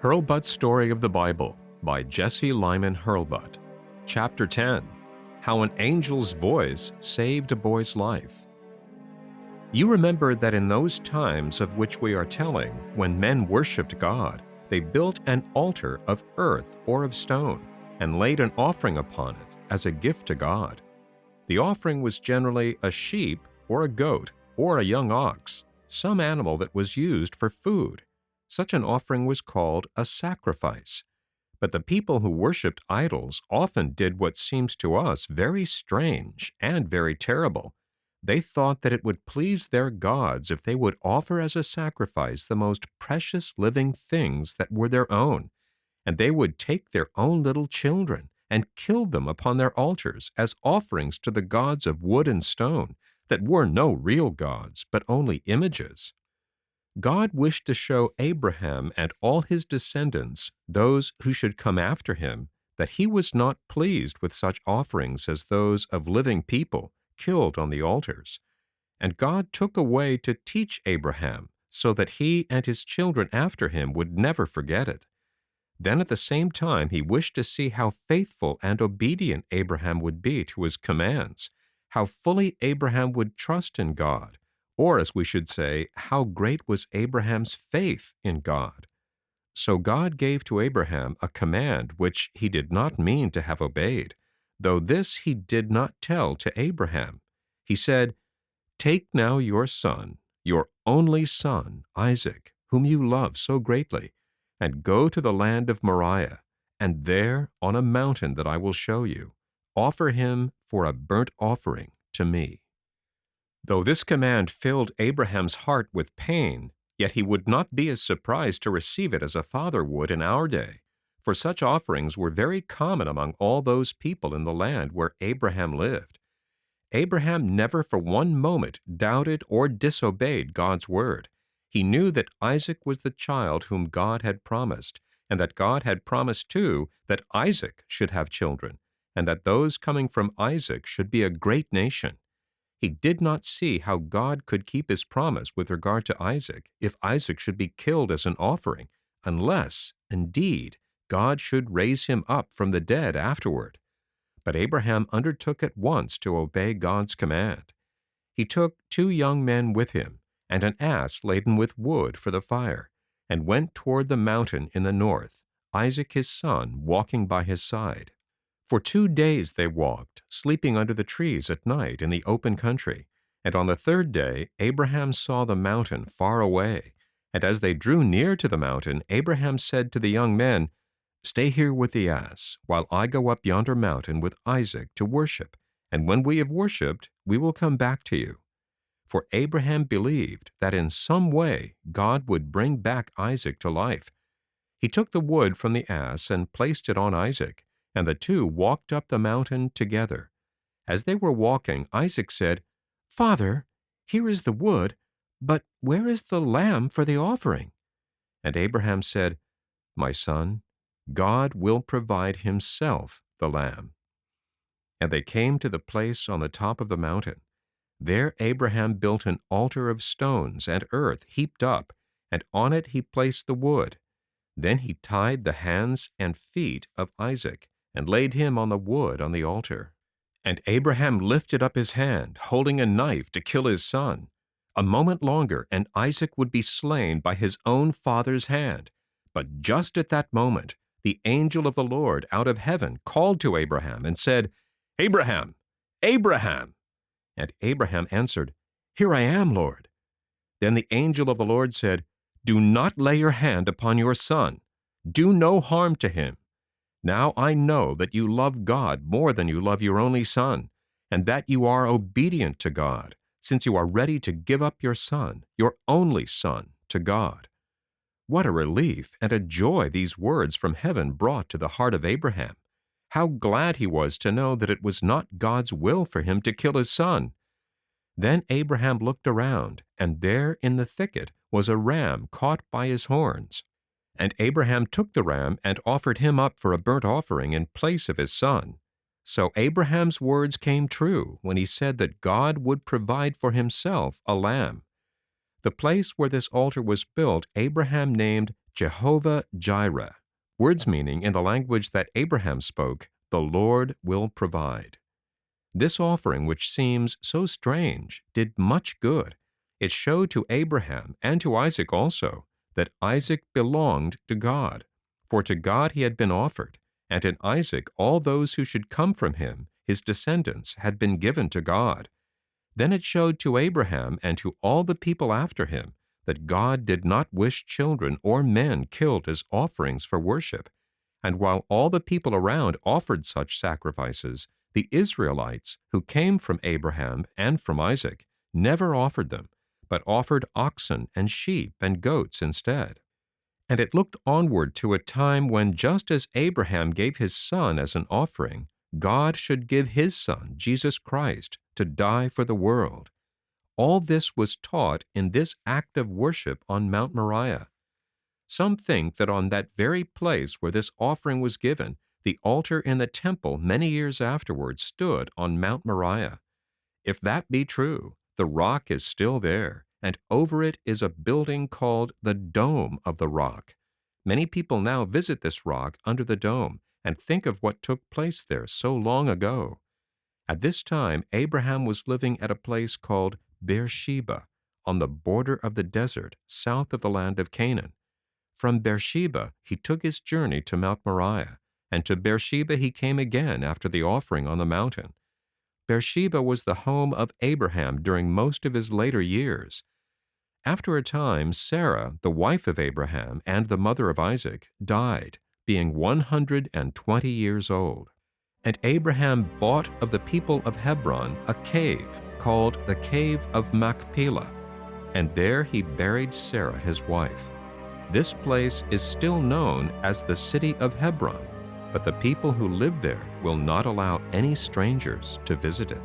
Hurlbut's Story of the Bible by Jesse Lyman Hurlbut. Chapter 10. How an Angel's Voice Saved a Boy's Life. You remember that in those times of which we are telling, when men worshipped God, they built an altar of earth or of stone, and laid an offering upon it as a gift to God. The offering was generally a sheep or a goat or a young ox, some animal that was used for food. Such an offering was called a sacrifice. But the people who worshipped idols often did what seems to us very strange and very terrible. They thought that it would please their gods if they would offer as a sacrifice the most precious living things that were their own, and they would take their own little children and kill them upon their altars as offerings to the gods of wood and stone that were no real gods, but only images. God wished to show Abraham and all his descendants, those who should come after him, that he was not pleased with such offerings as those of living people killed on the altars. And God took a way to teach Abraham, so that he and his children after him would never forget it. Then at the same time he wished to see how faithful and obedient Abraham would be to his commands, how fully Abraham would trust in God, or as we should say, how great was Abraham's faith in God. So God gave to Abraham a command which he did not mean to have obeyed, though this he did not tell to Abraham. He said, "Take now your son, your only son, Isaac, whom you love so greatly, and go to the land of Moriah, and there, on a mountain that I will show you, offer him for a burnt offering to me." Though this command filled Abraham's heart with pain, yet he would not be as surprised to receive it as a father would in our day, for such offerings were very common among all those people in the land where Abraham lived. Abraham never for one moment doubted or disobeyed God's word. He knew that Isaac was the child whom God had promised, and that God had promised too that Isaac should have children, and that those coming from Isaac should be a great nation. He did not see how God could keep his promise with regard to Isaac if Isaac should be killed as an offering, unless, indeed, God should raise him up from the dead afterward. But Abraham undertook at once to obey God's command. He took 2 young men with him, and an ass laden with wood for the fire, and went toward the mountain in the north, Isaac his son walking by his side. For 2 days they walked, sleeping under the trees at night in the open country. And on the 3rd day Abraham saw the mountain far away. And as they drew near to the mountain, Abraham said to the young men, "Stay here with the ass, while I go up yonder mountain with Isaac to worship, and when we have worshipped, we will come back to you." For Abraham believed that in some way God would bring back Isaac to life. He took the wood from the ass and placed it on Isaac, and the 2 walked up the mountain together. As they were walking, Isaac said, "Father, here is the wood, but where is the lamb for the offering?" And Abraham said, "My son, God will provide himself the lamb." And they came to the place on the top of the mountain. There Abraham built an altar of stones and earth heaped up, and on it he placed the wood. Then he tied the hands and feet of Isaac, and laid him on the wood on the altar. And Abraham lifted up his hand, holding a knife to kill his son. A moment longer, and Isaac would be slain by his own father's hand. But just at that moment, the angel of the Lord out of heaven called to Abraham and said, "Abraham! Abraham!" And Abraham answered, "Here I am, Lord." Then the angel of the Lord said, "Do not lay your hand upon your son. Do no harm to him. Now I know that you love God more than you love your only son, and that you are obedient to God, since you are ready to give up your son, your only son, to God." What a relief and a joy these words from heaven brought to the heart of Abraham. How glad he was to know that it was not God's will for him to kill his son. Then Abraham looked around, and there in the thicket was a ram caught by his horns. And Abraham took the ram and offered him up for a burnt offering in place of his son. So Abraham's words came true when he said that God would provide for himself a lamb. The place where this altar was built Abraham named Jehovah-Jireh, words meaning in the language that Abraham spoke, "The Lord will provide." This offering, which seems so strange, did much good. It showed to Abraham and to Isaac also that Isaac belonged to God, for to God he had been offered, and in Isaac all those who should come from him, his descendants, had been given to God. Then it showed to Abraham and to all the people after him that God did not wish children or men killed as offerings for worship. And while all the people around offered such sacrifices, the Israelites, who came from Abraham and from Isaac, never offered them, but offered oxen and sheep and goats instead. And it looked onward to a time when, just as Abraham gave his son as an offering, God should give his Son, Jesus Christ, to die for the world. All this was taught in this act of worship on Mount Moriah. Some think that on that very place where this offering was given, the altar in the temple many years afterwards stood on Mount Moriah. If that be true, the rock is still there, and over it is a building called the Dome of the Rock. Many people now visit this rock under the dome and think of what took place there so long ago. At this time, Abraham was living at a place called Beersheba, on the border of the desert south of the land of Canaan. From Beersheba he took his journey to Mount Moriah, and to Beersheba he came again after the offering on the mountain. Beersheba was the home of Abraham during most of his later years. After a time, Sarah, the wife of Abraham and the mother of Isaac, died, being 120 years old. And Abraham bought of the people of Hebron a cave called the Cave of Machpelah, and there he buried Sarah his wife. This place is still known as the city of Hebron, but the people who live there will not allow any strangers to visit it.